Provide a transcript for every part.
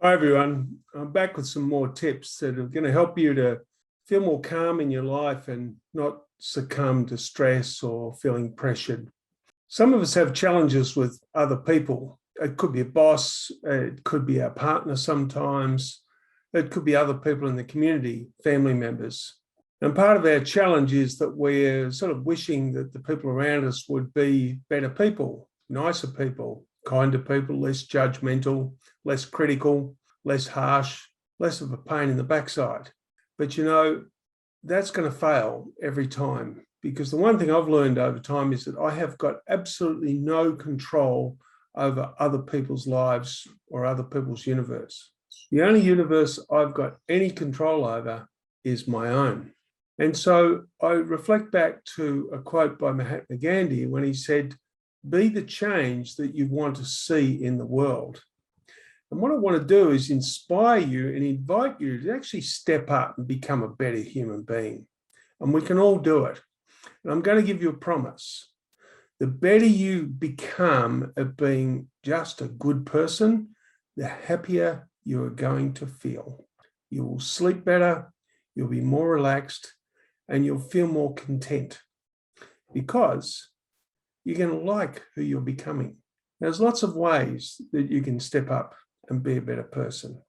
Hi everyone, I'm back with some more tips that are going to help you to feel more calm in your life and not succumb to stress or feeling pressured. Some of us have challenges with other people. It could be a boss, it could be our partner sometimes, it could be other people in the community, family members. And part of our challenge is that we're sort of wishing that the people around us would be better people, nicer people, kinder people, less judgmental, less critical, less harsh, less of a pain in the backside. But that's going to fail every time, because the one thing I've learned over time is that I have got absolutely no control over other people's lives or other people's universe. The only universe I've got any control over is my own. And so I reflect back to a quote by Mahatma Gandhi when he said, "Be the change that you want to see in the world." And what I want to do is inspire you and invite you to actually step up and become a better human being. And we can all do it. And I'm going to give you a promise. The better you become at being just a good person, the happier you are going to feel. You will sleep better, you'll be more relaxed, and you'll feel more content because you're going to like who you're becoming. There's lots of ways that you can step up and be a better person.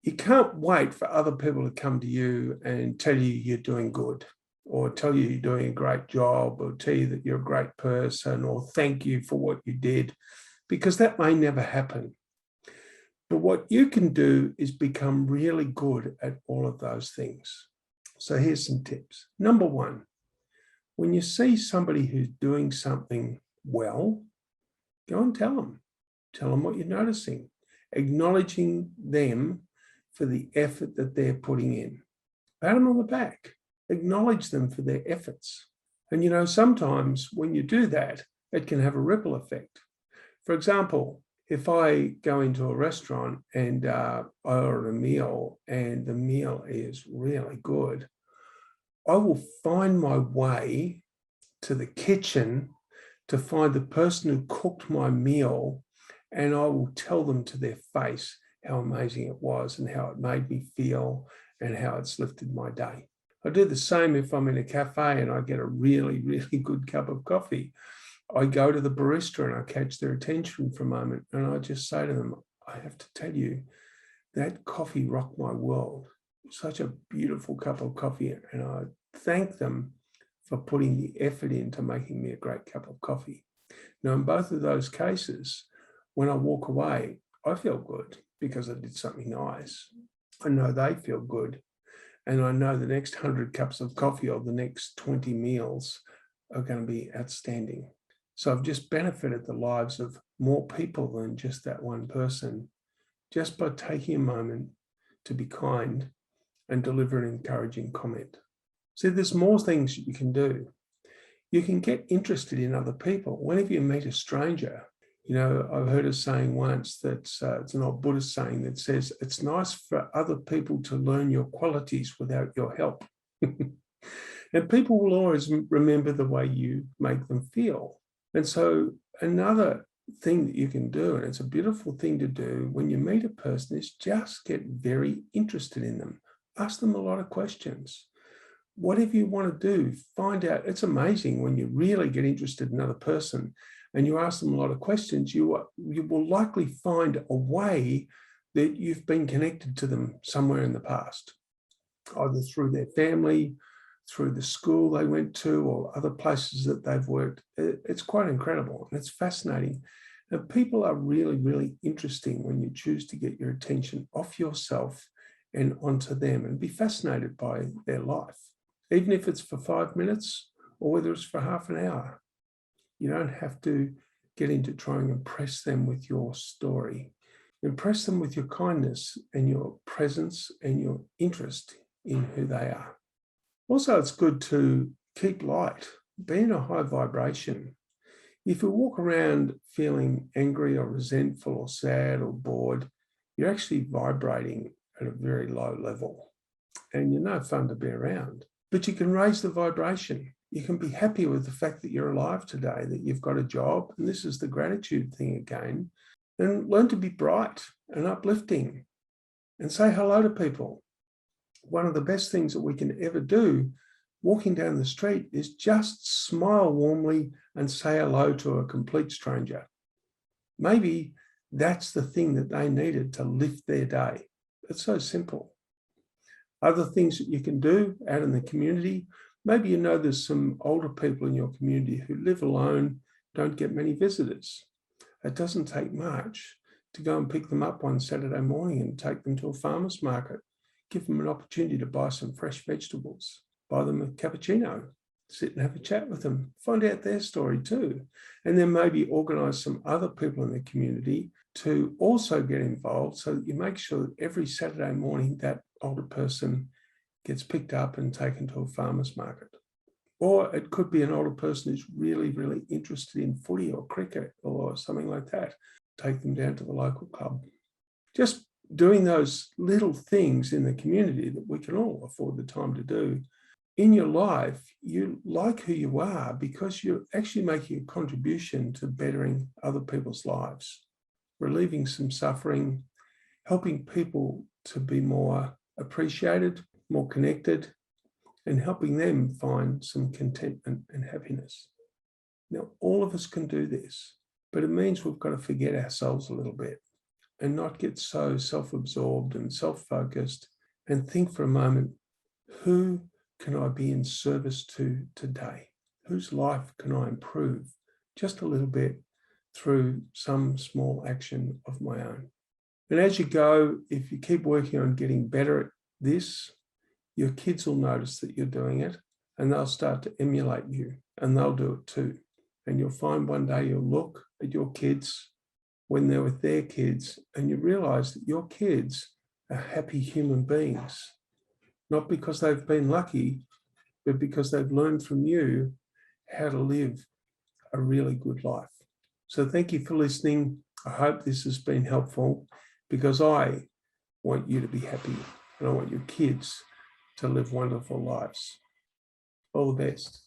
You can't wait for other people to come to you and tell you you're doing good, or tell you you're doing a great job, or tell you that you're a great person, or thank you for what you did, because that may never happen. But what you can do is become really good at all of those things. So here's some tips. Number one, when you see somebody who's doing something well, go and tell them. Tell them what you're noticing, acknowledging them for the effort that they're putting in. Pat them on the back, acknowledge them for their efforts. And sometimes when you do that, it can have a ripple effect. For example, if I go into a restaurant and I order a meal and the meal is really good, I will find my way to the kitchen to find the person who cooked my meal, and I will tell them to their face how amazing it was and how it made me feel and how it's lifted my day. I do the same if I'm in a cafe and I get a really, really good cup of coffee. I go to the barista and I catch their attention for a moment and I just say to them, I have to tell you, that coffee rocked my world. Such a beautiful cup of coffee. And I thank them for putting the effort into making me a great cup of coffee. Now, in both of those cases, when I walk away, I feel good because I did something nice. I know they feel good. And I know the next 100 cups of coffee or the next 20 meals are going to be outstanding. So I've just benefited the lives of more people than just that one person, just by taking a moment to be kind and deliver an encouraging comment. See, there's more things you can do. You can get interested in other people. Whenever you meet a stranger, I've heard a saying once that it's an old Buddhist saying that says, it's nice for other people to learn your qualities without your help. And people will always remember the way you make them feel. And so another thing that you can do, and it's a beautiful thing to do when you meet a person, is just get very interested in them. Ask them a lot of questions. Whatever you want to do, find out. It's amazing when you really get interested in another person and you ask them a lot of questions, you will likely find a way that you've been connected to them somewhere in the past, either through their family, through the school they went to, or other places that they've worked. It's quite incredible and it's fascinating. And people are really, really interesting when you choose to get your attention off yourself and onto them and be fascinated by their life, even if it's for 5 minutes or whether it's for half an hour. You don't have to get into trying to impress them with your story. Impress them with your kindness and your presence and your interest in who they are. Also, it's good to keep light, be in a high vibration. If you walk around feeling angry or resentful or sad or bored, you're actually vibrating at a very low level and you're no fun to be around. But you can raise the vibration. You can be happy with the fact that you're alive today, that you've got a job, and this is the gratitude thing again, and learn to be bright and uplifting. and say hello to people. One of the best things that we can ever do walking down the street is just smile warmly and say hello to a complete stranger. Maybe that's the thing that they needed to lift their day. It's so simple. Other things that you can do out in the community, maybe you know there's some older people in your community who live alone, don't get many visitors. It doesn't take much to go and pick them up one Saturday morning and take them to a farmer's market. Give them an opportunity to buy some fresh vegetables, buy them a cappuccino, sit and have a chat with them, find out their story too. And then maybe organise some other people in the community to also get involved so that you make sure that every Saturday morning that older person gets picked up and taken to a farmer's market. Or it could be an older person who's really, really interested in footy or cricket or something like that. Take them down to the local club. Just doing those little things in the community that we can all afford the time to do. In your life, you like who you are because you're actually making a contribution to bettering other people's lives, relieving some suffering, helping people to be more appreciated, more connected, and helping them find some contentment and happiness. Now, all of us can do this, but it means we've got to forget ourselves a little bit and not get so self-absorbed and self-focused, and think for a moment, who can I be in service to today? Whose life can I improve just a little bit through some small action of my own? And as you go, if you keep working on getting better at this, your kids will notice that you're doing it and they'll start to emulate you and they'll do it too. And you'll find one day you'll look at your kids when they're with their kids and you realize that your kids are happy human beings, not because they've been lucky, but because they've learned from you how to live a really good life. So thank you for listening. I hope this has been helpful because I want you to be happy and I want your kids to live wonderful lives. All the best.